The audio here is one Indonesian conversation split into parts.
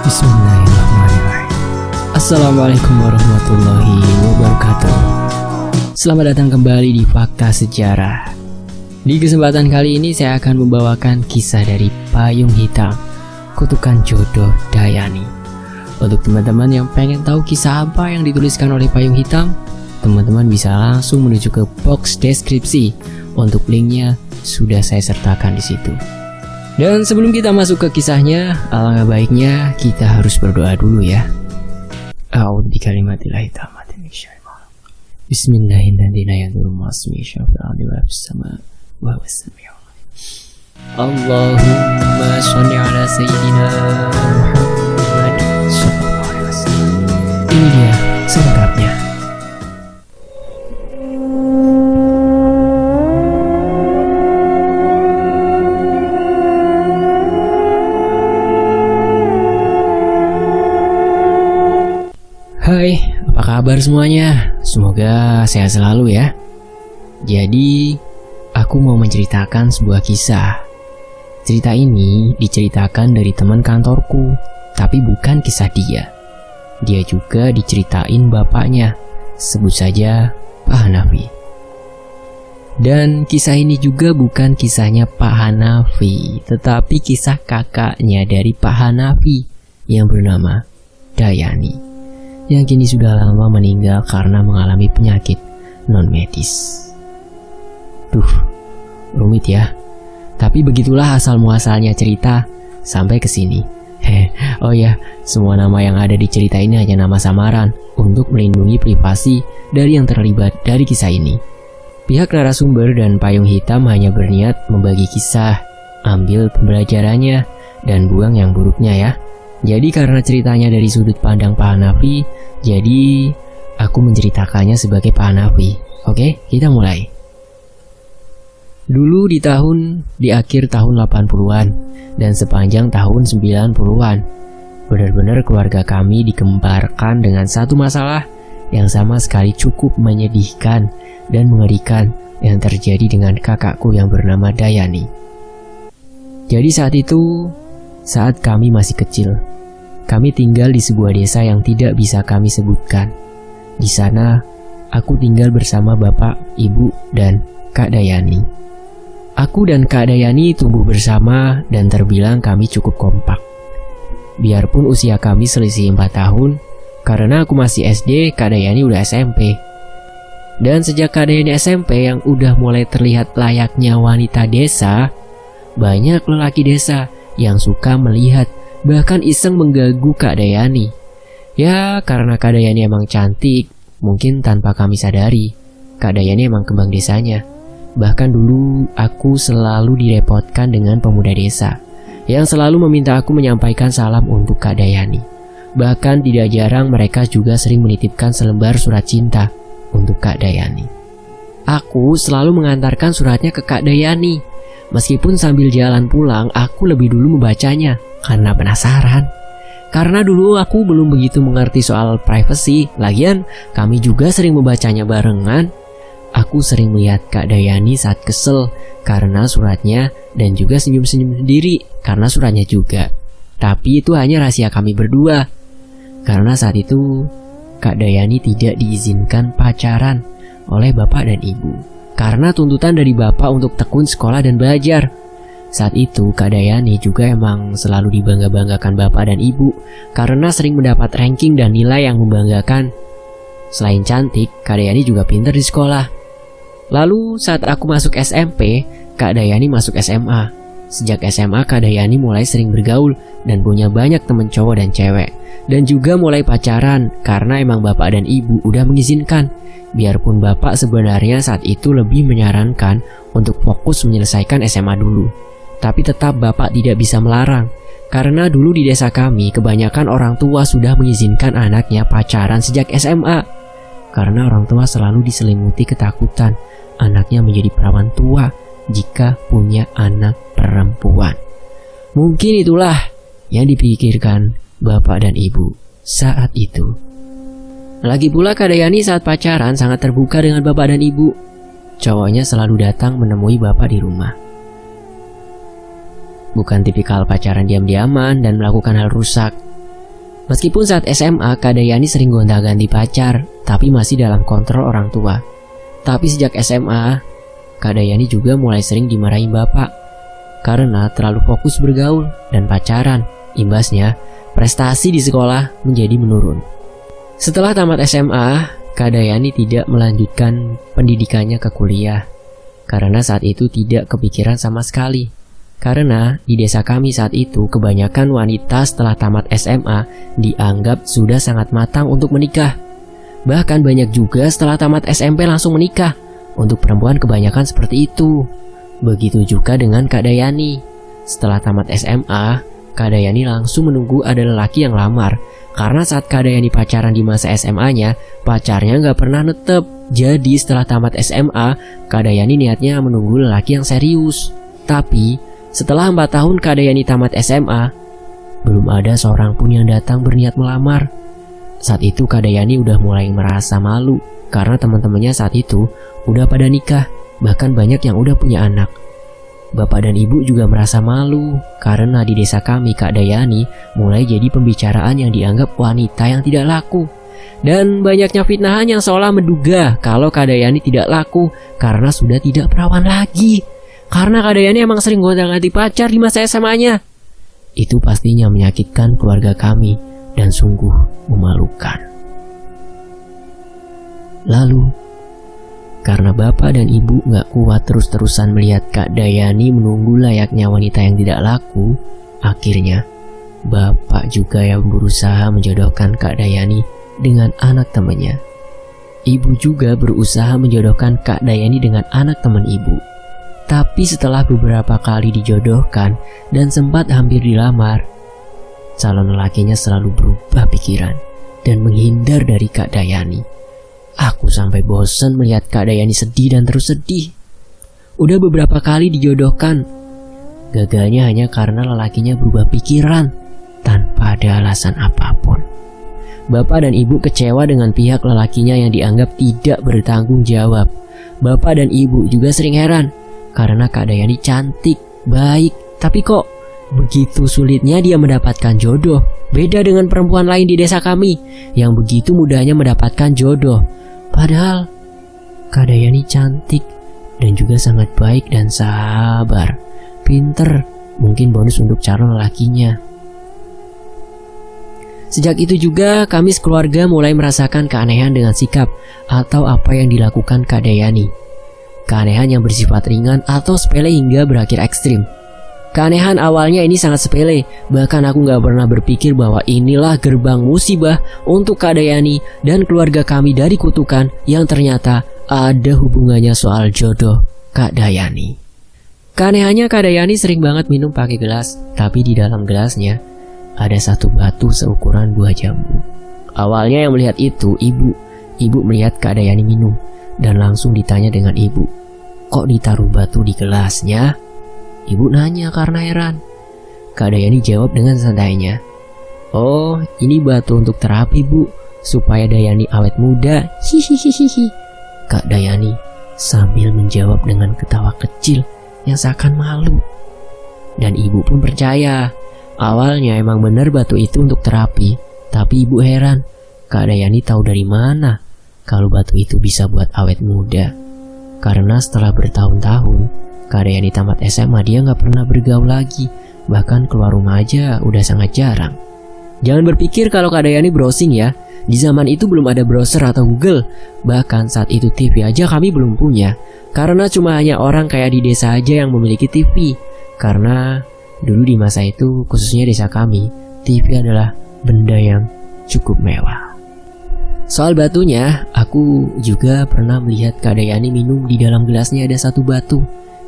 Bismillahirrahmanirrahim. Assalamualaikum warahmatullahi wabarakatuh. Selamat datang kembali di Fakta Sejarah. Di kesempatan kali ini saya akan membawakan kisah dari Payung Hitam, Kutukan Jodoh Dayani. Untuk teman-teman yang pengen tahu kisah apa yang dituliskan oleh Payung Hitam, teman-teman bisa langsung menuju ke box deskripsi. Untuk linknya sudah saya sertakan di situ. Dan sebelum kita masuk ke kisahnya, alangkah baiknya kita harus berdoa dulu ya. A'udzu bikalimatillahi tammati min syarri ma khalaq. Allahumma shalli ala sayyidina Muhammad sallallahu alaihi wasallam. Ini dia selengkapnya. Hai, apa kabar semuanya? Semoga sehat selalu ya. Jadi, aku mau menceritakan sebuah kisah. Cerita ini diceritakan dari teman kantorku, tapi bukan kisah dia. Dia juga diceritain bapaknya, sebut saja Pak Hanafi. Dan kisah ini juga bukan kisahnya Pak Hanafi, tetapi kisah kakaknya dari Pak Hanafi yang bernama Dayani, yang kini sudah lama meninggal karena mengalami penyakit non-medis. Rumit ya. Tapi begitulah asal-muasalnya cerita sampai ke sini. Oh ya, semua nama yang ada di cerita ini hanya nama samaran untuk melindungi privasi dari yang terlibat dari kisah ini. Pihak narasumber dan Payung Hitam hanya berniat membagi kisah, ambil pembelajarannya, dan buang yang buruknya ya. Jadi karena ceritanya dari sudut pandang Pak Hanafi, jadi aku menceritakannya sebagai Pak Hanafi. Oke, kita mulai. Dulu di akhir tahun 80-an dan sepanjang tahun 90-an, benar-benar keluarga kami dikemparkan dengan satu masalah yang sama sekali cukup menyedihkan dan mengerikan yang terjadi dengan kakakku yang bernama Dayani. Jadi saat kami masih kecil, kami tinggal di sebuah desa yang tidak bisa kami sebutkan. Di sana, aku tinggal bersama bapak, ibu, dan Kak Dayani. Aku dan Kak Dayani tumbuh bersama dan terbilang kami cukup kompak. Biarpun usia kami selisih 4 tahun, karena aku masih SD, Kak Dayani udah SMP. Dan sejak Kak Dayani SMP yang udah mulai terlihat layaknya wanita desa, banyak lelaki desa yang suka melihat bahkan iseng mengganggu Kak Dayani. Ya karena Kak Dayani emang cantik, mungkin tanpa kami sadari, Kak Dayani emang kembang desanya. Bahkan dulu aku selalu direpotkan dengan pemuda desa yang selalu meminta aku menyampaikan salam untuk Kak Dayani. Bahkan tidak jarang mereka juga sering menitipkan selembar surat cinta untuk Kak Dayani. Aku selalu mengantarkan suratnya ke Kak Dayani. Meskipun sambil jalan pulang, aku lebih dulu membacanya karena penasaran. Karena dulu aku belum begitu mengerti soal privacy. Lagian kami juga sering membacanya barengan. Aku sering melihat Kak Dayani saat kesel karena suratnya dan juga senyum-senyum sendiri karena suratnya juga. Tapi itu hanya rahasia kami berdua. Karena saat itu Kak Dayani tidak diizinkan pacaran oleh bapak dan ibu karena tuntutan dari bapak untuk tekun sekolah dan belajar. Saat itu Kak Dayani juga emang selalu dibangga-banggakan bapak dan ibu karena sering mendapat ranking dan nilai yang membanggakan. Selain cantik, Kak Dayani juga pintar di sekolah. Lalu saat aku masuk SMP, Kak Dayani masuk SMA. Sejak SMA Kak Dayani mulai sering bergaul dan punya banyak temen cowok dan cewek. Dan juga mulai pacaran karena emang bapak dan ibu udah mengizinkan. Biarpun bapak sebenarnya saat itu lebih menyarankan untuk fokus menyelesaikan SMA dulu. Tapi tetap bapak tidak bisa melarang. Karena dulu di desa kami kebanyakan orang tua sudah mengizinkan anaknya pacaran sejak SMA. Karena orang tua selalu diselimuti ketakutan anaknya menjadi perawan tua jika punya anak perempuan. Mungkin itulah yang dipikirkan bapak dan ibu saat itu. Lagi pula Kak Dayani saat pacaran sangat terbuka dengan bapak dan ibu. Cowoknya selalu datang menemui bapak di rumah. Bukan tipikal pacaran diam-diaman dan melakukan hal rusak. Meskipun saat SMA, Kak Dayani sering gonta-ganti pacar, tapi masih dalam kontrol orang tua. Tapi sejak SMA, Kak Dayani juga mulai sering dimarahi bapak karena terlalu fokus bergaul dan pacaran. Imbasnya, prestasi di sekolah menjadi menurun. Setelah tamat SMA, Kak Dayani tidak melanjutkan pendidikannya ke kuliah karena saat itu tidak kepikiran sama sekali. Karena di desa kami saat itu kebanyakan wanita setelah tamat SMA dianggap sudah sangat matang untuk menikah. Bahkan banyak juga setelah tamat SMP langsung menikah. Untuk perempuan kebanyakan seperti itu. Begitu juga dengan Kak Dayani. Setelah tamat SMA, Kak Dayani langsung menunggu ada lelaki yang lamar. Karena saat Kak Dayani pacaran di masa SMA-nya, pacarnya nggak pernah netep. Jadi setelah tamat SMA, Kak Dayani niatnya menunggu lelaki yang serius. Tapi setelah 4 tahun Kak Dayani tamat SMA, belum ada seorang pun yang datang berniat melamar. Saat itu Kak Dayani udah mulai merasa malu karena teman-temannya saat itu udah pada nikah, bahkan banyak yang udah punya anak. Bapak dan ibu juga merasa malu karena di desa kami Kak Dayani mulai jadi pembicaraan yang dianggap wanita yang tidak laku. Dan banyaknya fitnahan yang seolah menduga kalau Kak Dayani tidak laku karena sudah tidak perawan lagi. Karena Kak Dayani emang sering gonta-ganti pacar di masa SMA-nya. Itu pastinya menyakitkan keluarga kami dan sungguh memalukan. Lalu, karena bapak dan ibu gak kuat terus-terusan melihat Kak Dayani menunggu layaknya wanita yang tidak laku, akhirnya bapak juga yang berusaha menjodohkan Kak Dayani dengan anak temannya. Ibu juga berusaha menjodohkan Kak Dayani dengan anak teman ibu. Tapi setelah beberapa kali dijodohkan dan sempat hampir dilamar, calon lelakinya selalu berubah pikiran dan menghindar dari Kak Dayani. Aku sampai bosan melihat Kak Dayani sedih dan terus sedih. Udah beberapa kali dijodohkan, gagalnya hanya karena lelakinya berubah pikiran tanpa ada alasan apapun. Bapak dan ibu kecewa dengan pihak lelakinya yang dianggap tidak bertanggung jawab. Bapak dan ibu juga sering heran karena Kak Dayani cantik, baik, tapi kok begitu sulitnya dia mendapatkan jodoh. Beda dengan perempuan lain di desa kami yang begitu mudahnya mendapatkan jodoh. Padahal Kak Dayani cantik dan juga sangat baik dan sabar. Pinter, mungkin bonus untuk calon lelakinya. Sejak itu juga kami sekeluarga mulai merasakan keanehan dengan sikap atau apa yang dilakukan Kak Dayani. Keanehan yang bersifat ringan atau sepele hingga berakhir ekstrim. Keanehan awalnya ini sangat sepele, bahkan aku gak pernah berpikir bahwa inilah gerbang musibah untuk Kak Dayani dan keluarga kami dari kutukan yang ternyata ada hubungannya soal jodoh Kak Dayani. Keanehannya Kak Dayani sering banget minum pakai gelas, tapi di dalam gelasnya ada satu batu seukuran 2 jambu. Awalnya yang melihat itu ibu. Ibu melihat Kak Dayani minum dan langsung ditanya dengan ibu, "Kok ditaruh batu di gelasnya?" Ibu nanya karena heran. Kak Dayani jawab dengan santainya, "Oh, ini batu untuk terapi, Bu, supaya Dayani awet muda." Hihihihi. Kak Dayani sambil menjawab dengan ketawa kecil yang seakan malu. Dan ibu pun percaya. Awalnya emang benar batu itu untuk terapi, tapi ibu heran, Kak Dayani tahu dari mana kalau batu itu bisa buat awet muda. Karena setelah bertahun-tahun Kak Dayani tamat SMA, dia gak pernah bergaul lagi. Bahkan keluar rumah aja udah sangat jarang. Jangan berpikir kalau Kak Dayani browsing ya. Di zaman itu belum ada browser atau Google. Bahkan saat itu TV aja kami belum punya. Karena cuma hanya orang kayak di desa aja yang memiliki TV. Karena dulu di masa itu, khususnya desa kami, TV adalah benda yang cukup mewah. Soal batunya, aku juga pernah melihat Kak Dayani minum di dalam gelasnya ada satu batu.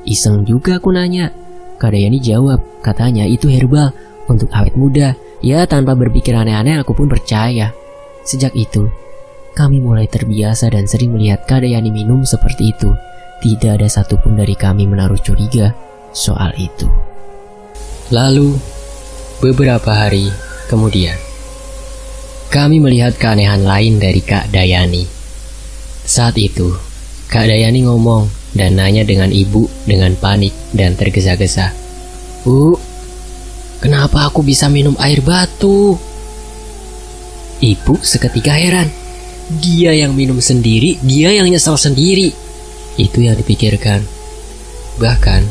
Iseng juga aku nanya. Kak Dayani jawab, katanya itu herbal untuk awet muda. Ya, tanpa berpikir aneh-aneh aku pun percaya. Sejak itu, kami mulai terbiasa dan sering melihat Kak Dayani minum seperti itu. Tidak ada satupun dari kami menaruh curiga soal itu. Lalu, beberapa hari kemudian, kami melihat keanehan lain dari Kak Dayani. Saat itu, Kak Dayani ngomong dan nanya dengan ibu dengan panik dan tergesa-gesa. "Bu, kenapa aku bisa minum air batu?" Ibu seketika heran. Dia yang minum sendiri, dia yang nyesal sendiri. Itu yang dipikirkan. Bahkan,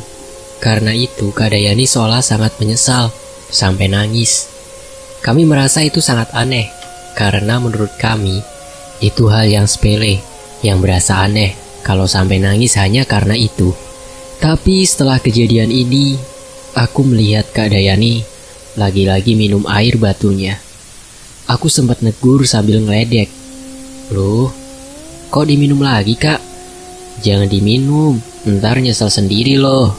karena itu Kak Dayani seolah sangat menyesal, sampai nangis. Kami merasa itu sangat aneh, karena menurut kami, itu hal yang sepele, yang berasa aneh kalau sampai nangis hanya karena itu. Tapi setelah kejadian ini, aku melihat Kak Dayani lagi-lagi minum air batunya. Aku sempat negur sambil ngeledek. Loh, kok diminum lagi Kak? Jangan diminum, ntar nyesel sendiri loh.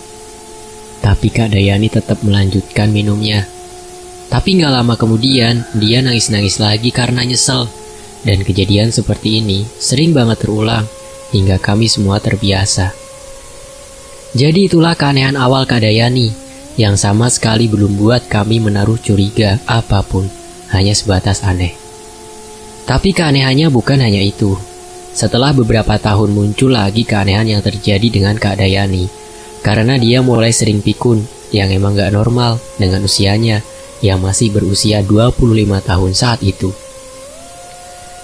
Tapi Kak Dayani tetap melanjutkan minumnya. Tapi gak lama kemudian, dia nangis-nangis lagi karena nyesel. Dan kejadian seperti ini sering banget terulang, hingga kami semua terbiasa. Jadi itulah keanehan awal Kak Dayani, yang sama sekali belum buat kami menaruh curiga apapun, hanya sebatas aneh. Tapi keanehannya bukan hanya itu. Setelah beberapa tahun muncul lagi keanehan yang terjadi dengan Kak Dayani, karena dia mulai sering pikun, yang emang gak normal dengan usianya, yang masih berusia 25 tahun saat itu.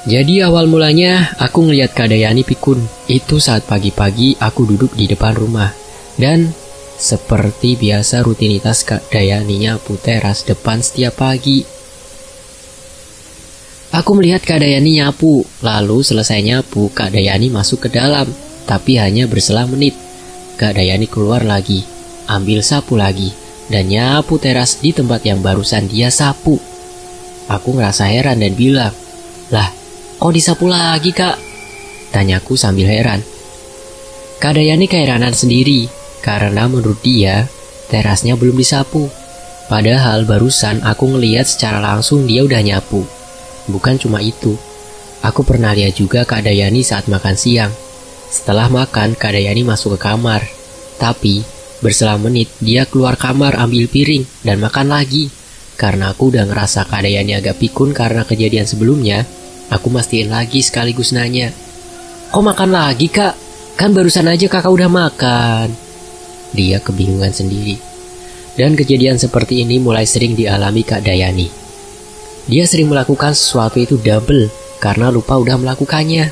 Jadi awal mulanya aku ngelihat Kak Dayani pikun, itu saat pagi-pagi aku duduk di depan rumah. Dan seperti biasa rutinitas Kak Dayani nyapu teras depan setiap pagi. Aku melihat Kak Dayani nyapu, lalu selesai nyapu Kak Dayani masuk ke dalam, tapi hanya berselang menit. Kak Dayani keluar lagi, ambil sapu lagi, dan nyapu teras di tempat yang barusan dia sapu. Aku ngerasa heran dan bilang, "Lah, kok disapu lagi Kak?" Tanyaku sambil heran. Kak Dayani keheranan sendiri, karena menurut dia, terasnya belum disapu. Padahal barusan aku ngeliat secara langsung dia udah nyapu. Bukan cuma itu, aku pernah lihat juga Kak Dayani saat makan siang. Setelah makan, Kak Dayani masuk ke kamar. Tapi, berselang menit, dia keluar kamar ambil piring dan makan lagi. Karena aku udah ngerasa Kak Dayani agak pikun karena kejadian sebelumnya, aku mastiin lagi sekaligus nanya, "Kok makan lagi Kak? Kan barusan aja Kakak udah makan." Dia kebingungan sendiri. Dan kejadian seperti ini mulai sering dialami Kak Dayani. Dia sering melakukan sesuatu itu double karena lupa udah melakukannya.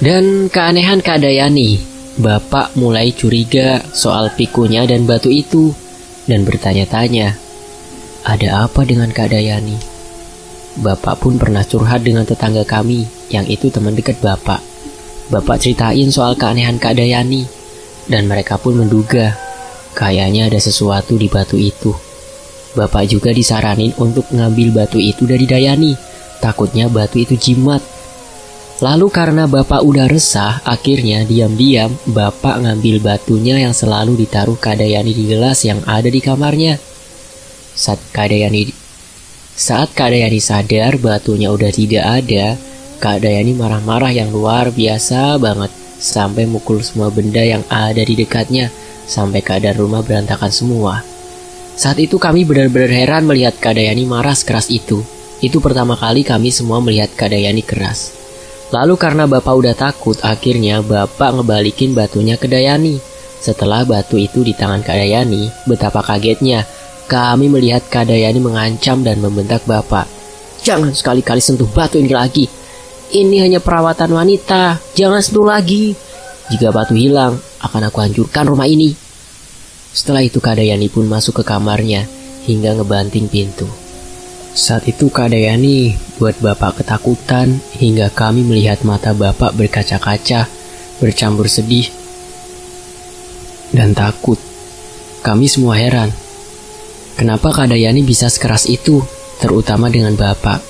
Dan keanehan Kak Dayani, Bapak mulai curiga soal pikunya dan batu itu dan bertanya-tanya, ada apa dengan Kak Dayani? Bapak pun pernah curhat dengan tetangga kami yang itu teman dekat Bapak. Bapak ceritain soal keanehan Kak Dayani dan mereka pun menduga kayaknya ada sesuatu di batu itu. Bapak juga disaranin untuk ngambil batu itu dari Dayani, takutnya batu itu jimat. Lalu karena Bapak udah resah, akhirnya diam-diam Bapak ngambil batunya yang selalu ditaruh Kak Dayani di gelas yang ada di kamarnya. Saat Kak Dayani sadar batunya udah tidak ada, Kak Dayani marah-marah yang luar biasa banget, sampai mukul semua benda yang ada di dekatnya, sampai keadaan rumah berantakan semua. Saat itu kami benar-benar heran melihat Kak Dayani marah sekeras itu. Itu pertama kali kami semua melihat Kak Dayani keras. Lalu karena Bapak udah takut, akhirnya Bapak ngebalikin batunya ke Dayani. Setelah batu itu di tangan Kak Dayani, betapa kagetnya kami melihat Kak Dayani mengancam dan membentak Bapak. "Jangan sekali-kali sentuh batu ini lagi. Ini hanya perawatan wanita, jangan sentuh lagi. Jika batu hilang, akan aku hancurkan rumah ini." Setelah itu Kak Dayani pun masuk ke kamarnya hingga ngebanting pintu. Saat itu Kak Dayani buat Bapak ketakutan hingga kami melihat mata Bapak berkaca-kaca, bercampur sedih dan takut. Kami semua heran. Kenapa Kak Dayani bisa sekeras itu, terutama dengan Bapak?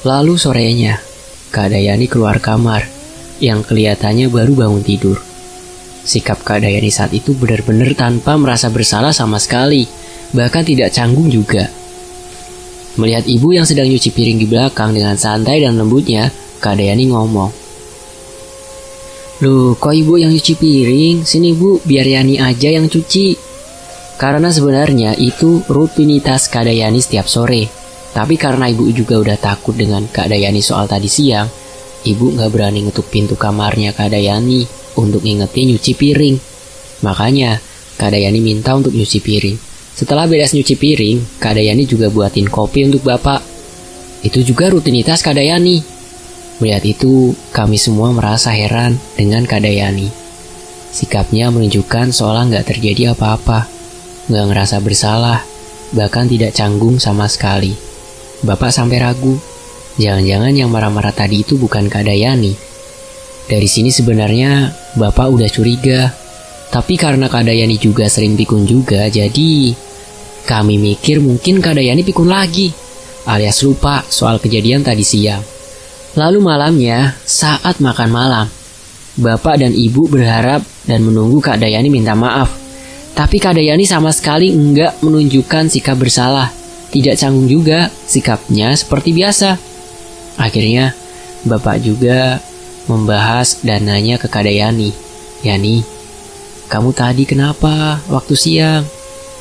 Lalu sorenya, Kak Dayani keluar kamar yang kelihatannya baru bangun tidur. Sikap Kak Dayani saat itu benar-benar tanpa merasa bersalah sama sekali, bahkan tidak canggung juga. Melihat ibu yang sedang nyuci piring di belakang dengan santai dan lembutnya, Kak Dayani ngomong, "Loh, kok ibu yang nyuci piring? Sini bu, biar Yani aja yang cuci." Karena sebenarnya itu rutinitas Kak Dayani setiap sore. Tapi karena ibu juga udah takut dengan Kak Dayani soal tadi siang, ibu gak berani ngetuk pintu kamarnya Kak Dayani untuk ngingetin nyuci piring. Makanya Kak Dayani minta untuk nyuci piring. Setelah beres nyuci piring, Kak Dayani juga buatin kopi untuk Bapak. Itu juga rutinitas Kak Dayani. Melihat itu, kami semua merasa heran dengan Kak Dayani. Sikapnya menunjukkan seolah nggak terjadi apa-apa, nggak ngerasa bersalah, bahkan tidak canggung sama sekali. Bapak sampai ragu, jangan-jangan yang marah-marah tadi itu bukan Kak Dayani. Dari sini sebenarnya Bapak udah curiga, tapi karena Kak Dayani juga sering pikun juga, jadi kami mikir mungkin Kak Dayani pikun lagi, alias lupa soal kejadian tadi siang. Lalu malamnya, saat makan malam, Bapak dan Ibu berharap dan menunggu Kak Dayani minta maaf. Tapi Kak Dayani sama sekali enggak menunjukkan sikap bersalah. Tidak canggung juga, sikapnya seperti biasa. Akhirnya, Bapak juga membahas dan nanya ke Kak Dayani, "Yani, kamu tadi kenapa waktu siang?"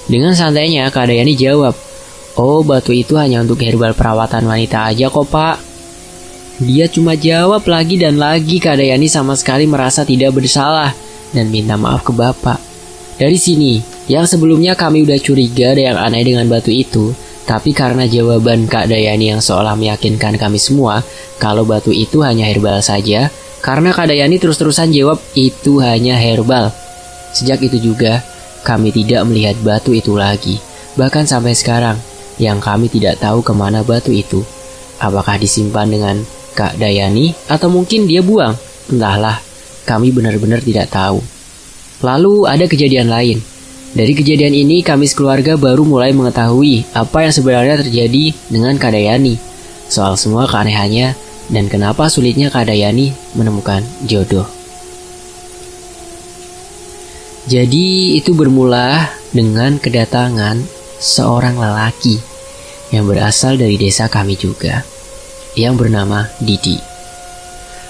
Dengan santainya Kak Dayani jawab, "Oh, batu itu hanya untuk herbal perawatan wanita aja kok, Pak." Dia cuma jawab lagi dan lagi. Kak Dayani sama sekali merasa tidak bersalah dan minta maaf ke Bapak. Dari sini, yang sebelumnya kami udah curiga ada yang aneh dengan batu itu, tapi karena jawaban Kak Dayani yang seolah meyakinkan kami semua kalau batu itu hanya herbal saja, karena Kak Dayani terus-terusan jawab itu hanya herbal. Sejak itu juga, kami tidak melihat batu itu lagi. Bahkan sampai sekarang, yang kami tidak tahu kemana batu itu. Apakah disimpan dengan Kak Dayani atau mungkin dia buang? Entahlah, kami benar-benar tidak tahu. Lalu ada kejadian lain. Dari kejadian ini kami sekeluarga baru mulai mengetahui apa yang sebenarnya terjadi dengan Kak Dayani, soal semua keanehannya dan kenapa sulitnya Kak Dayani menemukan jodoh. Jadi itu bermula dengan kedatangan seorang lelaki yang berasal dari desa kami juga, yang bernama Didi.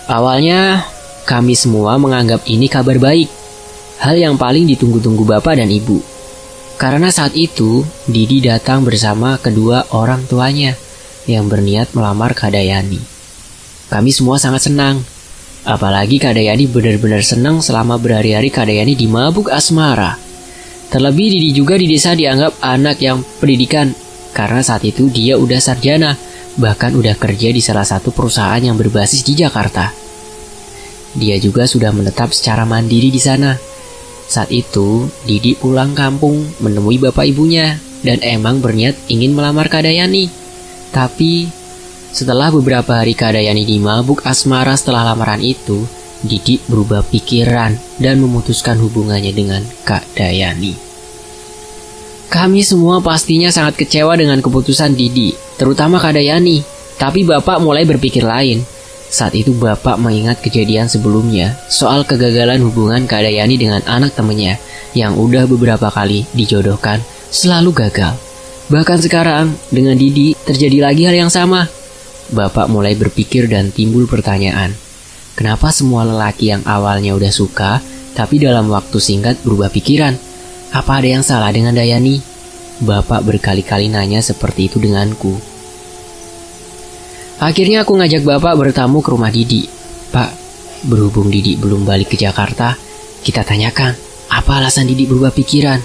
Awalnya kami semua menganggap ini kabar baik, hal yang paling ditunggu-tunggu Bapak dan Ibu. Karena saat itu Didi datang bersama kedua orang tuanya yang berniat melamar Kak Dayani. Kami semua sangat senang, apalagi Kak Dayani benar-benar senang selama berhari-hari Kak Dayani di mabuk asmara. Terlebih Didi juga di desa dianggap anak yang pendidikan, karena saat itu dia udah sarjana, bahkan udah kerja di salah satu perusahaan yang berbasis di Jakarta. Dia juga sudah menetap secara mandiri di sana. Saat itu, Didi pulang kampung menemui bapak ibunya dan emang berniat ingin melamar Kak Dayani. Tapi, setelah beberapa hari Kak Dayani di mabuk asmara setelah lamaran itu, Didi berubah pikiran dan memutuskan hubungannya dengan Kak Dayani. Kami semua pastinya sangat kecewa dengan keputusan Didi, terutama Kak Dayani. Tapi Bapak mulai berpikir lain. Saat itu Bapak mengingat kejadian sebelumnya soal kegagalan hubungan Kak Dayani dengan anak temannya yang udah beberapa kali dijodohkan, selalu gagal. Bahkan sekarang dengan Didi terjadi lagi hal yang sama. Bapak mulai berpikir dan timbul pertanyaan. Kenapa semua lelaki yang awalnya udah suka, tapi dalam waktu singkat berubah pikiran? Apa ada yang salah dengan Dayani? Bapak berkali-kali nanya seperti itu denganku. Akhirnya aku ngajak Bapak bertamu ke rumah Didi. "Pak, berhubung Didi belum balik ke Jakarta, kita tanyakan apa alasan Didi berubah pikiran."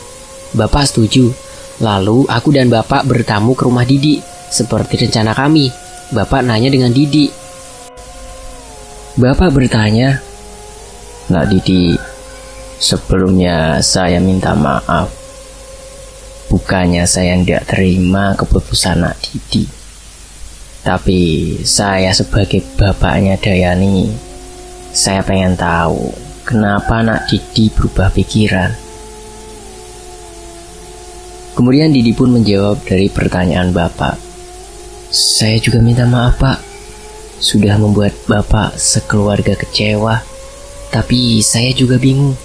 Bapak setuju. Lalu aku dan Bapak bertamu ke rumah Didi seperti rencana kami. Bapak nanya dengan Didi. Bapak bertanya, "Nak Didi, sebelumnya saya minta maaf. Bukannya saya tidak terima keputusan Nak Didi. Tapi saya sebagai bapaknya Dayani, saya pengen tahu kenapa Nak Didi berubah pikiran." Kemudian Didi pun menjawab dari pertanyaan Bapak. "Saya juga minta maaf, Pak. Sudah membuat Bapak sekeluarga kecewa. Tapi saya juga bingung.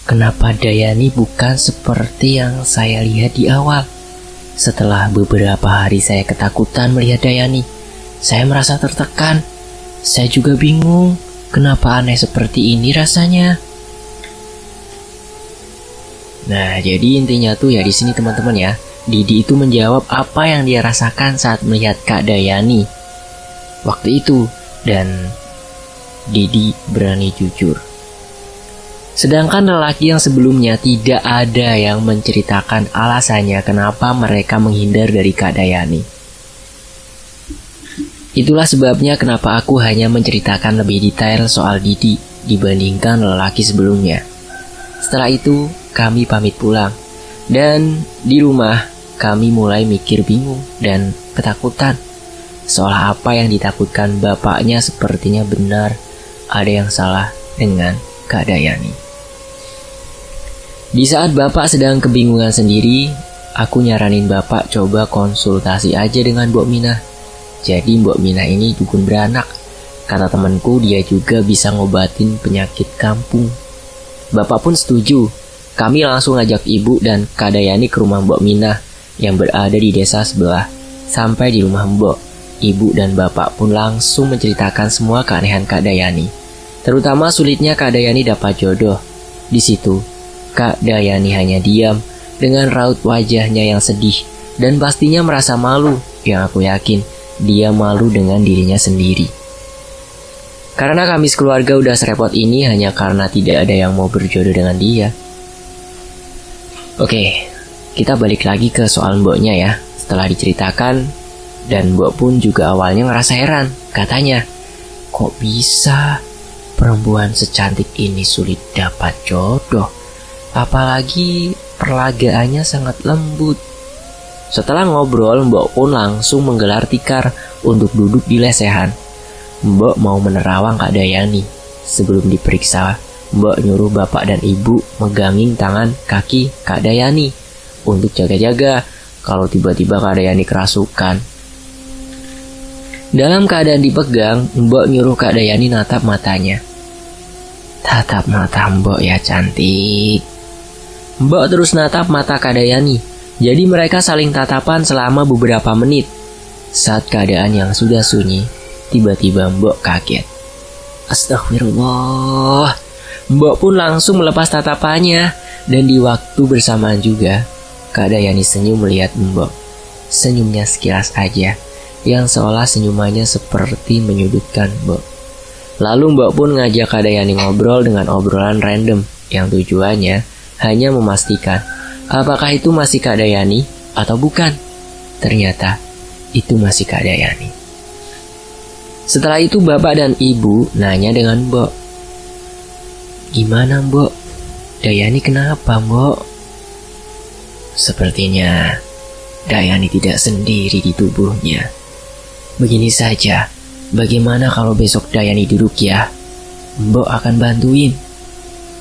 Kenapa Dayani bukan seperti yang saya lihat di awal? Setelah beberapa hari saya ketakutan melihat Dayani. Saya merasa tertekan. Saya juga bingung kenapa aneh seperti ini rasanya." Nah, jadi intinya tuh ya di sini teman-teman ya. Didi itu menjawab apa yang dia rasakan saat melihat Kak Dayani waktu itu, dan Didi berani jujur. Sedangkan lelaki yang sebelumnya tidak ada yang menceritakan alasannya kenapa mereka menghindar dari Kak Dayani. Itulah sebabnya kenapa aku hanya menceritakan lebih detail soal Didi dibandingkan lelaki sebelumnya. Setelah itu, kami pamit pulang. Dan di rumah, kami mulai mikir bingung dan ketakutan. Seolah apa yang ditakutkan bapaknya sepertinya benar. Ada yang salah dengan Kak Dayani. Di saat bapak sedang kebingungan sendiri, aku nyaranin bapak coba konsultasi aja dengan Mbok Minah. Jadi Mbok Minah ini dukun beranak. Kata temanku dia juga bisa ngobatin penyakit kampung. Bapak pun setuju. Kami langsung ngajak ibu dan Kak Dayani ke rumah Mbok Minah yang berada di desa sebelah. Sampai di rumah Mbok, ibu dan bapak pun langsung menceritakan semua keanehan Kak Dayani. Terutama sulitnya Kak Dayani dapat jodoh. Di situ, Kak Dayani hanya diam dengan raut wajahnya yang sedih dan pastinya merasa malu. Yang aku yakin dia malu dengan dirinya sendiri. Karena kami sekeluarga udah serepot ini hanya karena tidak ada yang mau berjodoh dengan dia. Oke, kita balik lagi ke soal mboknya ya. Setelah diceritakan, dan mbok pun juga awalnya ngerasa heran. Katanya, kok bisa perempuan secantik ini sulit dapat jodoh? Apalagi perlagaannya sangat lembut. Setelah ngobrol, mbok pun langsung menggelar tikar untuk duduk di lesehan. Mbok mau menerawang Kak Dayani. Sebelum diperiksa, mbok nyuruh bapak dan ibu megangin tangan kaki Kak Dayani untuk jaga-jaga kalau tiba-tiba Kak Dayani kerasukan. Dalam keadaan dipegang, mbok nyuruh Kak Dayani natap matanya. Tatap mata mbok ya cantik. Mbok terus natap mata Kak Dayani. Jadi mereka saling tatapan selama beberapa menit. Saat keadaan yang sudah sunyi, tiba-tiba mbok kaget. Astagfirullah. Mbok pun langsung melepas tatapannya. Dan di waktu bersamaan juga, Kak Dayani senyum melihat mbok. Senyumnya sekilas aja, yang seolah senyumannya seperti menyudutkan mbok. Lalu mbok pun ngajak Kak Dayani ngobrol dengan obrolan random yang tujuannya hanya memastikan apakah itu masih Kak Dayani atau bukan. Ternyata itu masih Kak Dayani. Setelah itu bapak dan ibu nanya dengan mbok. Gimana mbok? Dayani kenapa mbok? Sepertinya Dayani tidak sendiri di tubuhnya. Begini saja. Bagaimana kalau besok Dayani duduk ya? Mbok akan bantuin,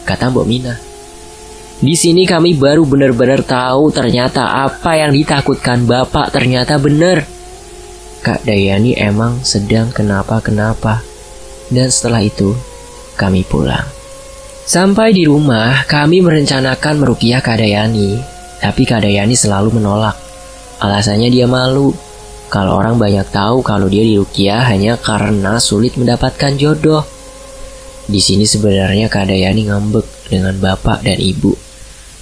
kata Mbok Minah. Di sini kami baru benar-benar tahu ternyata apa yang ditakutkan bapak ternyata benar. Kak Dayani emang sedang kenapa-kenapa. Dan setelah itu kami pulang. Sampai di rumah kami merencanakan meruqyah Kak Dayani. Tapi Kak Dayani selalu menolak. Alasannya dia malu. Kalau orang banyak tahu kalau dia diruqyah hanya karena sulit mendapatkan jodoh. Di sini sebenarnya Kak Dayani ngambek dengan bapak dan ibu.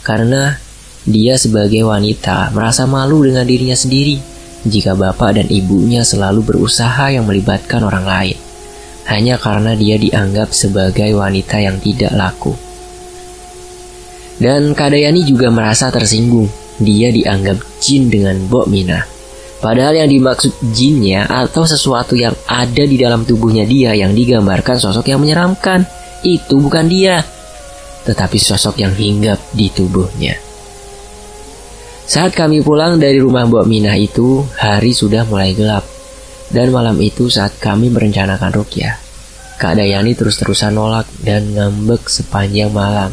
Karena dia sebagai wanita merasa malu dengan dirinya sendiri jika bapak dan ibunya selalu berusaha yang melibatkan orang lain. Hanya karena dia dianggap sebagai wanita yang tidak laku. Dan Kak Dayani juga merasa tersinggung. Dia dianggap jin dengan Mbok Minah. Padahal yang dimaksud jinnya atau sesuatu yang ada di dalam tubuhnya dia yang digambarkan sosok yang menyeramkan. Itu bukan dia, tetapi sosok yang hinggap di tubuhnya. Saat kami pulang dari rumah Mbok Minah itu, hari sudah mulai gelap. Dan malam itu saat kami merencanakan ruqyah, Kak Dayani terus-terusan nolak dan ngambek sepanjang malam.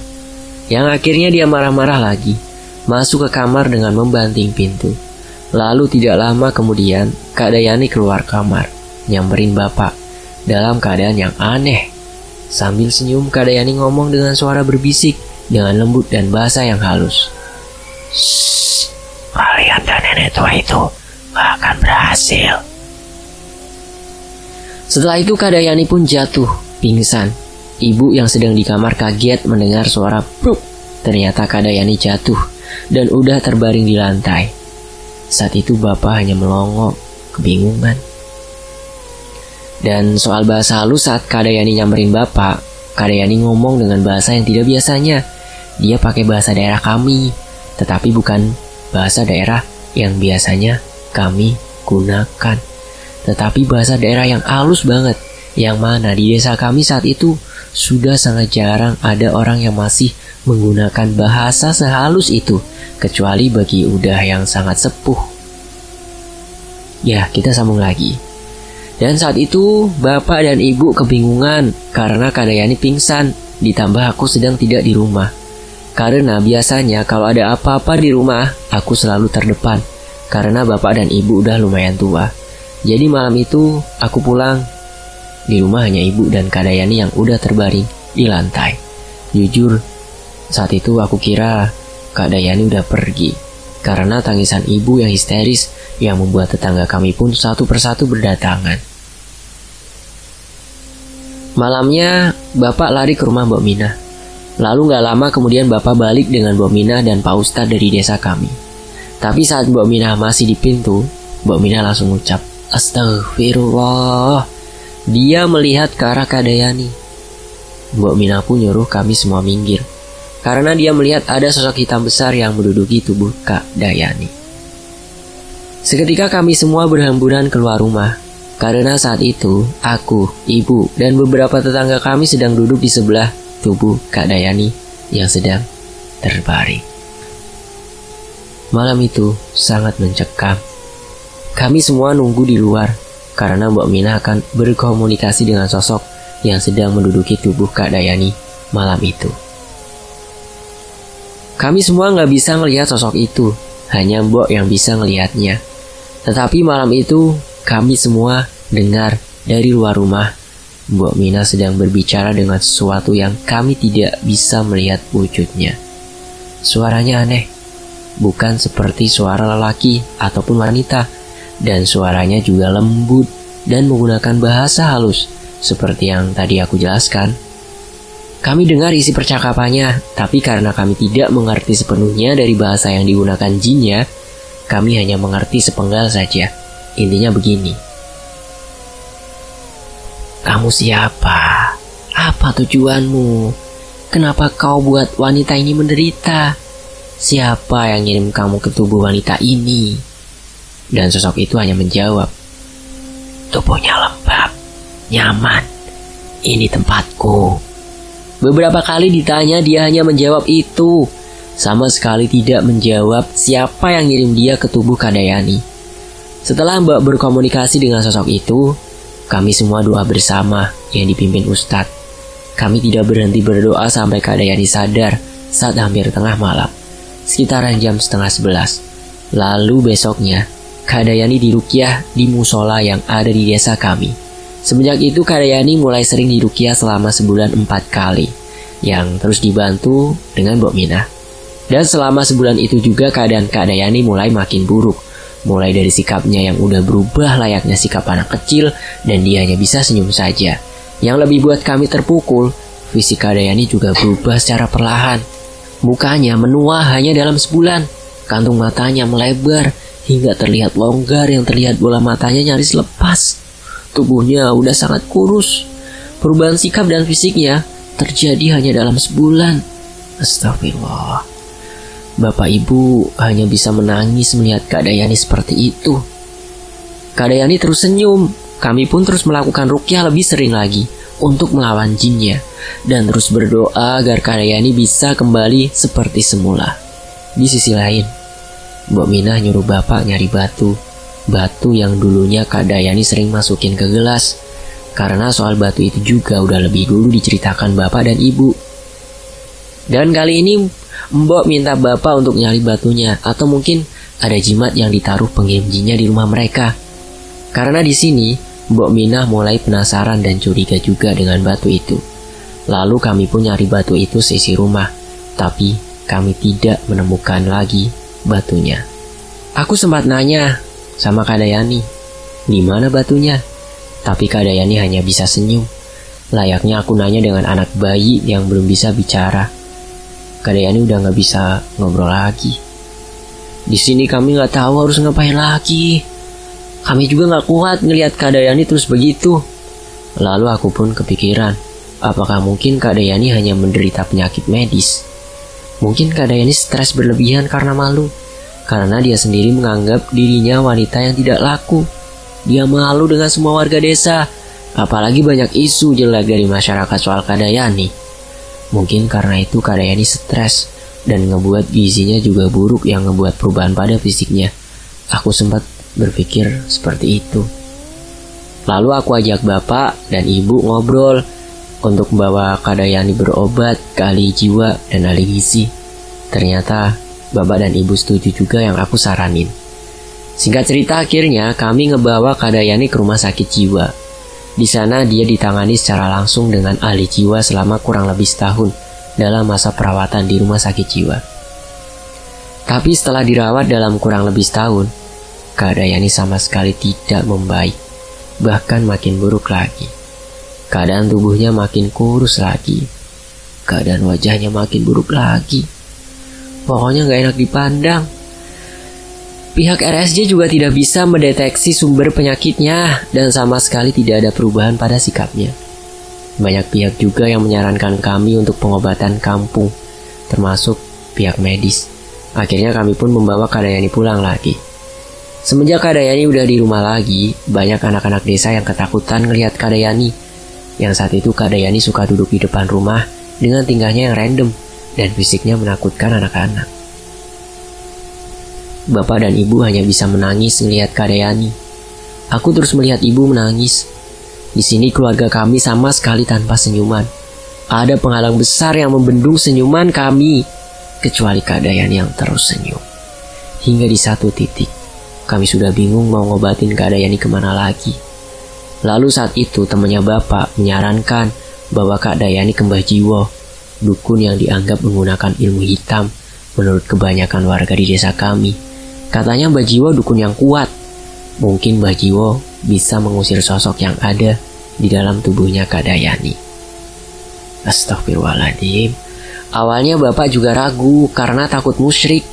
Yang akhirnya dia marah-marah lagi, masuk ke kamar dengan membanting pintu. Lalu tidak lama kemudian, Kak Dayani keluar kamar, nyamperin bapak, dalam keadaan yang aneh. Sambil senyum, Kak Dayani ngomong dengan suara berbisik, dengan lembut dan bahasa yang halus. Shh, kalian dan nenek tua itu gak akan berhasil. Setelah itu Kak Dayani pun jatuh, pingsan. Ibu yang sedang di kamar kaget mendengar suara pruk. Ternyata Kak Dayani jatuh dan udah terbaring di lantai. Saat itu bapak hanya melongo, kebingungan. Dan soal bahasa halus saat Kak Dayani nyamperin bapak, Kak Dayani ngomong dengan bahasa yang tidak biasanya. Dia pakai bahasa daerah kami, tetapi bukan bahasa daerah yang biasanya kami gunakan. tetapi bahasa daerah yang halus banget, yang mana di desa kami saat itu sudah sangat jarang ada orang yang masih menggunakan bahasa sehalus itu, kecuali bagi udah yang sangat sepuh. Ya, kita sambung lagi. Dan saat itu bapak dan ibu kebingungan karena Kak Dayani pingsan, ditambah aku sedang tidak di rumah. Karena biasanya kalau ada apa-apa di rumah, aku selalu terdepan, karena bapak dan ibu udah lumayan tua. Jadi malam itu aku pulang. Di rumah hanya ibu dan Kak Dayani yang udah terbaring di lantai. Jujur, saat itu aku kira Kak Dayani udah pergi, karena tangisan ibu yang histeris yang membuat tetangga kami pun satu persatu berdatangan. Malamnya, bapak lari ke rumah Mbak Mina. Lalu gak lama kemudian bapak balik dengan Mbak Mina dan Pak Ustadz dari desa kami. Tapi saat Mbak Mina masih di pintu, Mbak Mina langsung ucap, "Astagfirullah." Dia melihat ke arah Kak Dayani. Mbak Mina pun nyuruh kami semua minggir, karena dia melihat ada sosok hitam besar yang menduduki tubuh Kak Dayani. Seketika kami semua berhamburan keluar rumah, karena saat itu aku, ibu, dan beberapa tetangga kami sedang duduk di sebelah tubuh Kak Dayani yang sedang terbaring. Malam itu sangat mencekam. Kami semua nunggu di luar, karena Mbak Mina akan berkomunikasi dengan sosok yang sedang menduduki tubuh Kak Dayani malam itu. Kami semua gak bisa ngelihat sosok itu, hanya Mbok yang bisa ngelihatnya. Tetapi malam itu kami semua dengar dari luar rumah Mbok Mina sedang berbicara dengan sesuatu yang kami tidak bisa melihat wujudnya. Suaranya aneh, bukan seperti suara lelaki ataupun wanita, dan suaranya juga lembut dan menggunakan bahasa halus seperti yang tadi aku jelaskan. Kami dengar isi percakapannya, tapi karena kami tidak mengerti sepenuhnya dari bahasa yang digunakan jinnya, kami hanya mengerti sepenggal saja. Intinya begini. "Kamu siapa? Apa tujuanmu? Kenapa kau buat wanita ini menderita? Siapa yang ngirim kamu ke tubuh wanita ini?" Dan sosok itu hanya menjawab, "Tubuhnya lembab, nyaman. Ini tempatku." Beberapa kali ditanya, dia hanya menjawab itu. Sama sekali tidak menjawab siapa yang ngirim dia ke tubuh Kak Dayani. Setelah Mbak berkomunikasi dengan sosok itu, kami semua doa bersama yang dipimpin Ustadz. Kami tidak berhenti berdoa sampai Kak Dayani sadar saat hampir tengah malam, sekitaran jam 10:30. Lalu besoknya, Kak Dayani diruqyah di musola yang ada di desa kami. Semenjak itu Kak Dayani mulai sering diruqyah selama sebulan 4 kali, yang terus dibantu dengan Mbok Mina. Dan selama sebulan itu juga keadaan Kak Dayani mulai makin buruk. Mulai dari sikapnya yang udah berubah layaknya sikap anak kecil, dan dia hanya bisa senyum saja. Yang lebih buat kami terpukul, fisik Kak Dayani juga berubah secara perlahan. Mukanya menua hanya dalam sebulan. Kantung matanya melebar hingga terlihat longgar yang terlihat bola matanya nyaris lepas. Tubuhnya udah sangat kurus. Perubahan sikap dan fisiknya terjadi hanya dalam sebulan. Astagfirullah. Bapak ibu hanya bisa menangis melihat Kak Dayani seperti itu. Kak Dayani terus senyum. Kami pun terus melakukan ruqyah lebih sering lagi untuk melawan jinnya, dan terus berdoa agar Kak Dayani bisa kembali seperti semula. Di sisi lain, Mbok Mina nyuruh bapak nyari batu. Batu yang dulunya Kak Dayani sering masukin ke gelas, karena soal batu itu juga udah lebih dulu diceritakan bapak dan ibu. Dan kali ini Mbok minta bapak untuk nyari batunya, atau mungkin ada jimat yang ditaruh pengirim jinnya di rumah mereka. Karena di sini Mbok Mina mulai penasaran dan curiga juga dengan batu itu. Lalu kami pun nyari batu itu seisi rumah, tapi kami tidak menemukan lagi batunya. Aku sempat nanya sama Kak Dayani, di mana batunya? Tapi Kak Dayani hanya bisa senyum. Layaknya aku nanya dengan anak bayi yang belum bisa bicara. Kak Dayani udah gak bisa ngobrol lagi. Di sini kami gak tahu harus ngapain lagi. Kami juga gak kuat ngelihat Kak Dayani terus begitu. Lalu aku pun kepikiran, apakah mungkin Kak Dayani hanya menderita penyakit medis? Mungkin Kak Dayani stres berlebihan karena malu, karena dia sendiri menganggap dirinya wanita yang tidak laku. Dia malu dengan semua warga desa. Apalagi banyak isu jelek dari masyarakat soal Kadayani. Mungkin karena itu Kadayani stres dan ngebuat gizinya juga buruk yang ngebuat perubahan pada fisiknya. Aku sempat berpikir seperti itu. Lalu aku ajak bapak dan ibu ngobrol untuk membawa Kadayani berobat ke ahli jiwa dan ahli gizi. Ternyata bapak dan ibu setuju juga yang aku saranin. Singkat cerita, akhirnya kami ngebawa Kadayani ke rumah sakit jiwa. Di sana dia ditangani secara langsung dengan ahli jiwa selama kurang lebih setahun dalam masa perawatan di rumah sakit jiwa. Tapi setelah dirawat dalam kurang lebih setahun, Kadayani sama sekali tidak membaik, bahkan makin buruk lagi. Keadaan tubuhnya makin kurus lagi, keadaan wajahnya makin buruk lagi. Pokoknya gak enak dipandang. Pihak RSJ juga tidak bisa mendeteksi sumber penyakitnya dan sama sekali tidak ada perubahan pada sikapnya. Banyak pihak juga yang menyarankan kami untuk pengobatan kampung, termasuk pihak medis. Akhirnya kami pun membawa Kadayani pulang lagi. Semenjak Kadayani udah di rumah lagi, banyak anak-anak desa yang ketakutan ngelihat Kadayani. Yang saat itu Kadayani suka duduk di depan rumah dengan tingkahnya yang random dan fisiknya menakutkan anak-anak. Bapak dan ibu hanya bisa menangis melihat Kadayani. Aku terus melihat ibu menangis. Di sini keluarga kami sama sekali tanpa senyuman. Ada penghalang besar yang membendung senyuman kami, kecuali Kadayani yang terus senyum. Hingga di satu titik, kami sudah bingung mau ngobatin Kadayani kemana lagi. Lalu saat itu temannya bapak menyarankan bawa Kadayani ke Mbah Jiwo, dukun yang dianggap menggunakan ilmu hitam menurut kebanyakan warga di desa kami. Katanya Mbah Jiwo dukun yang kuat. Mungkin Mbah Jiwo bisa mengusir sosok yang ada di dalam tubuhnya Kadayani. Astagfirullahaladzim. Awalnya bapak juga ragu karena takut musyrik.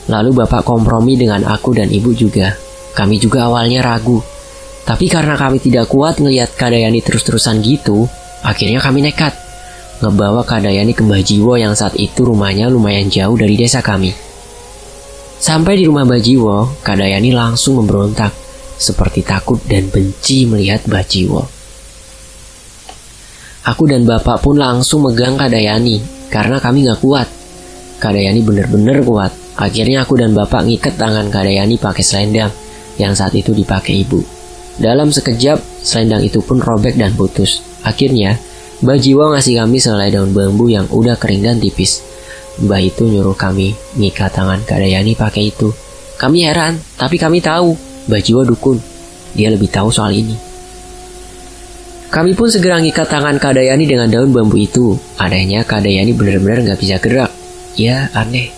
Lalu bapak kompromi dengan aku dan ibu juga. Kami juga awalnya ragu. Tapi karena kami tidak kuat ngelihat Kadayani terus-terusan gitu, akhirnya kami nekat ngebawa Kadayani ke Mbah Jiwo yang saat itu rumahnya lumayan jauh dari desa kami. Sampai di rumah Mbah Jiwo, Kadayani langsung memberontak, seperti takut dan benci melihat Mbah Jiwo. Aku dan bapak pun langsung megang Kadayani, karena kami gak kuat. Kadayani bener-bener kuat. Akhirnya aku dan bapak ngikat tangan Kadayani pakai selendang, yang saat itu dipakai ibu. Dalam sekejap, selendang itu pun robek dan putus. Akhirnya, Mbah Jiwo ngasih kami selai daun bambu yang udah kering dan tipis. Mbah itu nyuruh kami ngikat tangan Kadayani pakai itu. Kami heran, tapi kami tahu Mbah Jiwo dukun. Dia lebih tahu soal ini. Kami pun segera ngikat tangan Kadayani dengan daun bambu itu. Anehnya Kadayani benar-benar gak bisa gerak. Ya aneh.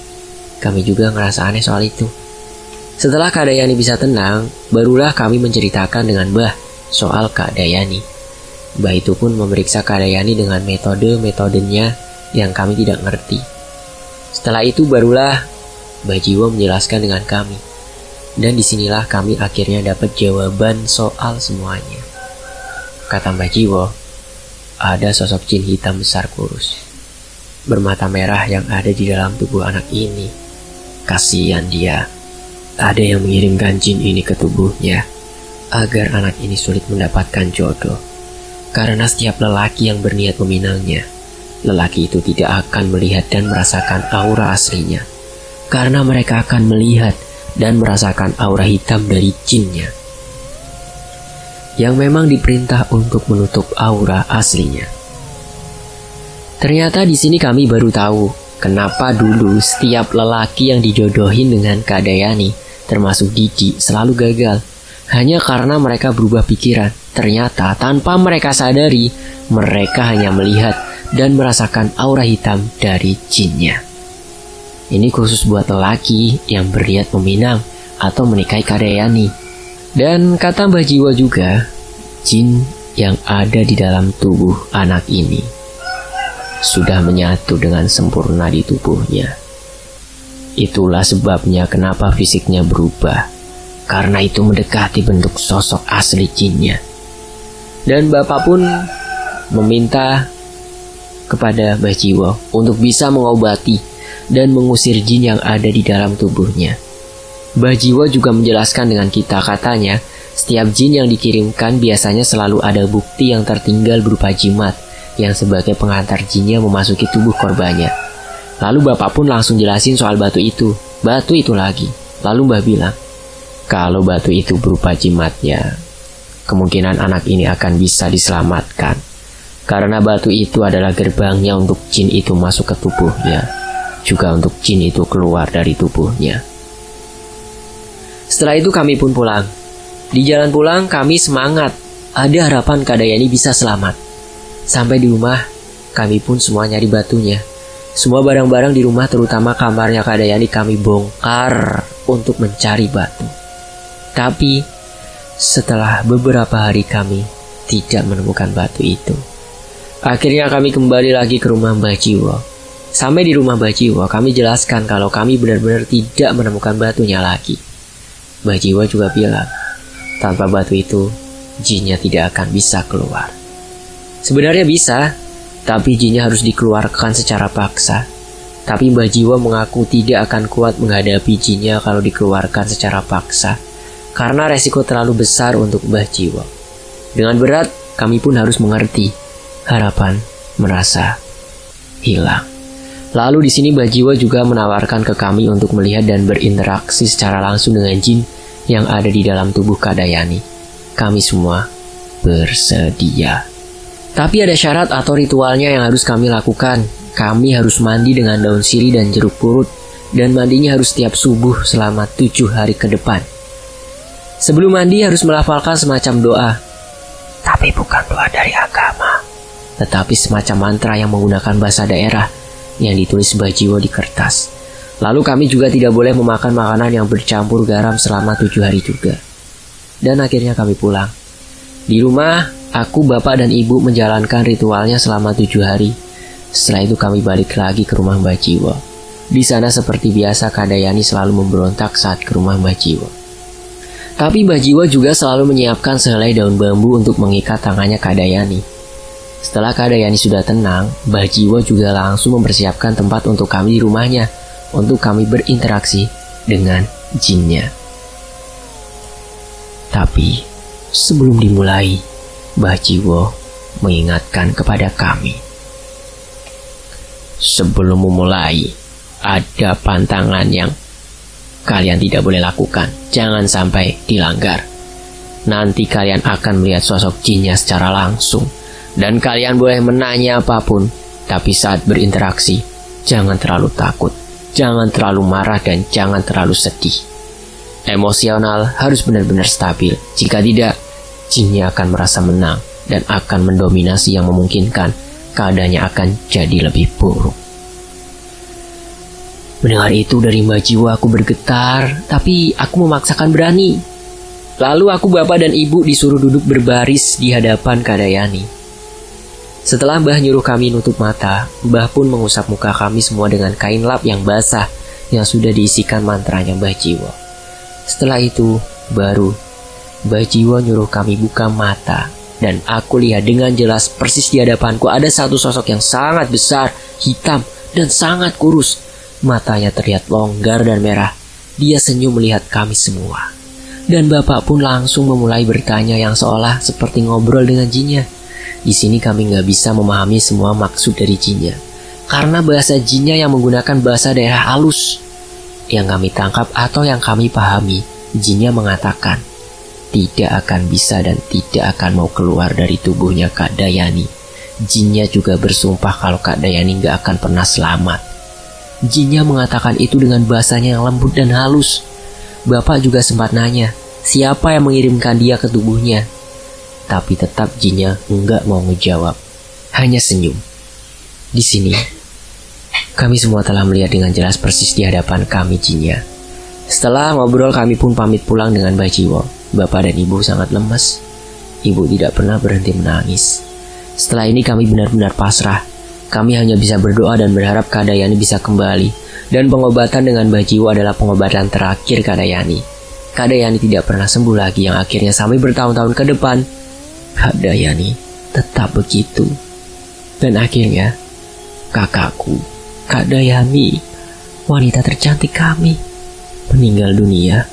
Kami juga ngerasa aneh soal itu. Setelah Kadayani bisa tenang, barulah kami menceritakan dengan Mbah soal Kadayani. Mbah itu pun memeriksa Kadayani dengan metode-metodenya yang kami tidak ngerti. Setelah itu barulah Mbah Jiwo menjelaskan dengan kami. Dan disinilah kami akhirnya dapat jawaban soal semuanya. Kata Mbah Jiwo, ada sosok jin hitam besar kurus, bermata merah yang ada di dalam tubuh anak ini. Kasihan dia. Ada yang mengirimkan jin ini ke tubuhnya agar anak ini sulit mendapatkan jodoh. Karena setiap lelaki yang berniat meminangnya, lelaki itu tidak akan melihat dan merasakan aura aslinya, karena mereka akan melihat dan merasakan aura hitam dari jinnya, yang memang diperintah untuk menutup aura aslinya. Ternyata di sini kami baru tahu kenapa dulu setiap lelaki yang dijodohin dengan Kadayani, termasuk Didi, selalu gagal. Hanya karena mereka berubah pikiran. Ternyata tanpa mereka sadari, mereka hanya melihat dan merasakan aura hitam dari jinnya. Ini khusus buat lelaki yang berniat meminang atau menikahi Kadayani. Dan kata Mbah Jiwo juga, jin yang ada di dalam tubuh anak ini sudah menyatu dengan sempurna di tubuhnya. Itulah sebabnya kenapa fisiknya berubah, karena itu mendekati bentuk sosok asli jinnya. Dan bapak pun meminta kepada Mbah Jiwo untuk bisa mengobati dan mengusir jin yang ada di dalam tubuhnya. Mbah Jiwo juga menjelaskan dengan kita, katanya Setiap jin yang dikirimkan biasanya selalu ada bukti yang tertinggal berupa jimat yang sebagai pengantar jinnya memasuki tubuh korbannya. Lalu bapak pun langsung jelasin soal batu itu lagi. Lalu mbah bilang, kalau batu itu berupa jimatnya, kemungkinan anak ini akan bisa diselamatkan. Karena batu itu adalah gerbangnya untuk jin itu masuk ke tubuhnya, juga untuk jin itu keluar dari tubuhnya. Setelah itu kami pun pulang. Di jalan pulang kami semangat, ada harapan Kak Dayani bisa selamat. Sampai di rumah, kami pun semua nyari batunya. Semua barang-barang di rumah, terutama kamarnya Kak Dayani, kami bongkar untuk mencari batu. Tapi setelah beberapa hari kami tidak menemukan batu itu. Akhirnya kami kembali lagi ke rumah Mbah Jiwo. Sampai di rumah Mbah Jiwo, kami jelaskan kalau kami benar-benar tidak menemukan batunya lagi. Mbah Jiwo juga bilang, tanpa batu itu, jinnya tidak akan bisa keluar. Sebenarnya bisa, tapi jinnya harus dikeluarkan secara paksa. Tapi Mbah Jiwo mengaku tidak akan kuat menghadapi jinnya kalau dikeluarkan secara paksa, karena resiko terlalu besar untuk Mbah Jiwo. Dengan berat, kami pun harus mengerti. Harapan merasa hilang. Lalu di sini Mbah Jiwo juga menawarkan ke kami untuk melihat dan berinteraksi secara langsung dengan jin yang ada di dalam tubuh Kak Dayani. Kami semua bersedia. Tapi ada syarat atau ritualnya yang harus kami lakukan. Kami harus mandi dengan daun sirih dan jeruk purut, dan mandinya harus setiap subuh selama 7 hari ke depan. Sebelum mandi harus melafalkan semacam doa, tapi bukan doa dari agama, tetapi semacam mantra yang menggunakan bahasa daerah yang ditulis Mbah Jiwo di kertas. Lalu kami juga tidak boleh memakan makanan yang bercampur garam selama 7 hari juga. Dan akhirnya kami pulang. Di rumah, aku, bapak, dan ibu menjalankan ritualnya selama 7 hari. Setelah itu kami balik lagi ke rumah Mbah Jiwo. Di sana seperti biasa Kak Dayani selalu memberontak saat ke rumah Mbah Jiwo. Tapi Mbah Jiwo juga selalu menyiapkan sehelai daun bambu untuk mengikat tangannya Kak Dayani. Setelah Kak Dayani sudah tenang, Mbah Jiwo juga langsung mempersiapkan tempat untuk kami di rumahnya, untuk kami berinteraksi dengan jinnya. Tapi sebelum dimulai, Mbah Jiwo mengingatkan kepada kami. Sebelum memulai, ada pantangan yang kalian tidak boleh lakukan. Jangan sampai dilanggar. Nanti kalian akan melihat sosok jinnya secara langsung. Dan kalian boleh menanya apapun, tapi saat berinteraksi, jangan terlalu takut, jangan terlalu marah, dan jangan terlalu sedih. Emosional harus benar-benar stabil. Jika tidak, jinnya akan merasa menang dan akan mendominasi yang memungkinkan keadaannya akan jadi lebih buruk. Mendengar itu dari Mbah Jiwo, aku bergetar, tapi aku memaksakan berani. Lalu aku, bapak, dan ibu disuruh duduk berbaris di hadapan Kak Dayani. Setelah Mbah nyuruh kami nutup mata, Mbah pun mengusap muka kami semua dengan kain lap yang basah yang sudah diisikan mantranya Mbah Jiwo. Setelah itu, baru Mbah Jiwo nyuruh kami buka mata, dan aku lihat dengan jelas persis di hadapanku ada satu sosok yang sangat besar, hitam, dan sangat kurus. Matanya terlihat longgar dan merah. Dia senyum melihat kami semua. Dan bapak pun langsung memulai bertanya yang seolah seperti ngobrol dengan jinnya. Di sini kami nggak bisa memahami semua maksud dari jinnya, karena bahasa jinnya yang menggunakan bahasa daerah halus. Yang kami tangkap atau yang kami pahami, jinnya mengatakan tidak akan bisa dan tidak akan mau keluar dari tubuhnya Kak Dayani. Jinnya juga bersumpah kalau Kak Dayani nggak akan pernah selamat. Jinnya mengatakan itu dengan bahasanya yang lembut dan halus. Bapak juga sempat nanya, siapa yang mengirimkan dia ke tubuhnya? Tapi tetap jinnya enggak mau ngejawab, hanya senyum. Di sini, kami semua telah melihat dengan jelas persis di hadapan kami jinnya. Setelah ngobrol, kami pun pamit pulang dengan Mbah Jiwo. Bapak dan ibu sangat lemas. Ibu tidak pernah berhenti menangis. Setelah ini kami benar-benar pasrah. Kami hanya bisa berdoa dan berharap Kak Dayani bisa kembali. Dan pengobatan dengan Mbah Jiwo adalah pengobatan terakhir Kak Dayani. Kak Dayani tidak pernah sembuh lagi, yang akhirnya sampai bertahun-tahun ke depan Kak Dayani tetap begitu. Dan akhirnya kakakku, Kak Dayani, wanita tercantik kami, meninggal dunia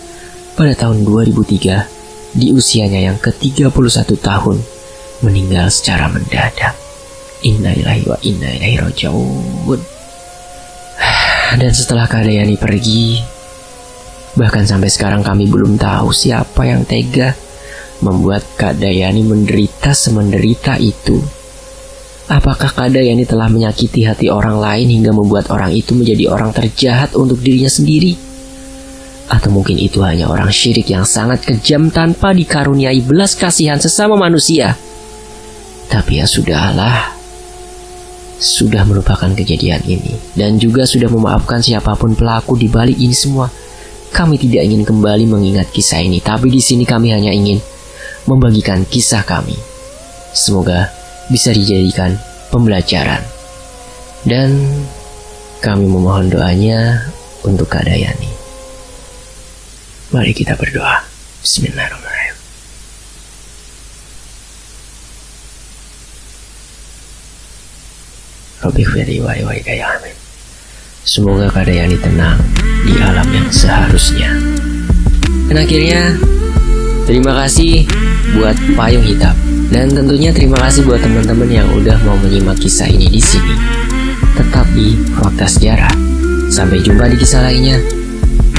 pada tahun 2003 di usianya yang ke-31 tahun meninggal secara mendadak. Innalillahi wa inna ilaihi raji'un. Dan setelah Kak Dayani pergi, bahkan sampai sekarang kami belum tahu siapa yang tega membuat Kak Dayani menderita semenderita itu. Apakah Kak Dayani telah menyakiti hati orang lain hingga membuat orang itu menjadi orang terjahat untuk dirinya sendiri? Atau mungkin itu hanya orang syirik yang sangat kejam tanpa dikaruniai belas kasihan sesama manusia? Tapi ya sudahlah, sudah melupakan kejadian ini dan juga sudah memaafkan siapapun pelaku di balik ini semua. Kami tidak ingin kembali mengingat kisah ini, tapi di sini kami hanya ingin membagikan kisah kami. Semoga bisa dijadikan pembelajaran. Dan kami memohon doanya untuk Kak Dayani. Mari kita berdoa. Bismillahirrahmanirrahim. Rabbi khfirli wa liwalidayya amin. Semoga Kak Dayani tenang di alam yang seharusnya. Dan akhirnya, terima kasih buat Payung Hitam. Dan tentunya terima kasih buat teman-teman yang udah mau menyimak kisah ini di sini. Tetap di Fakta Sejarah. Sampai jumpa di kisah lainnya.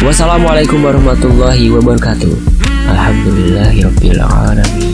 Wassalamualaikum warahmatullahi wabarakatuh. Alhamdulillahirabbil alamin.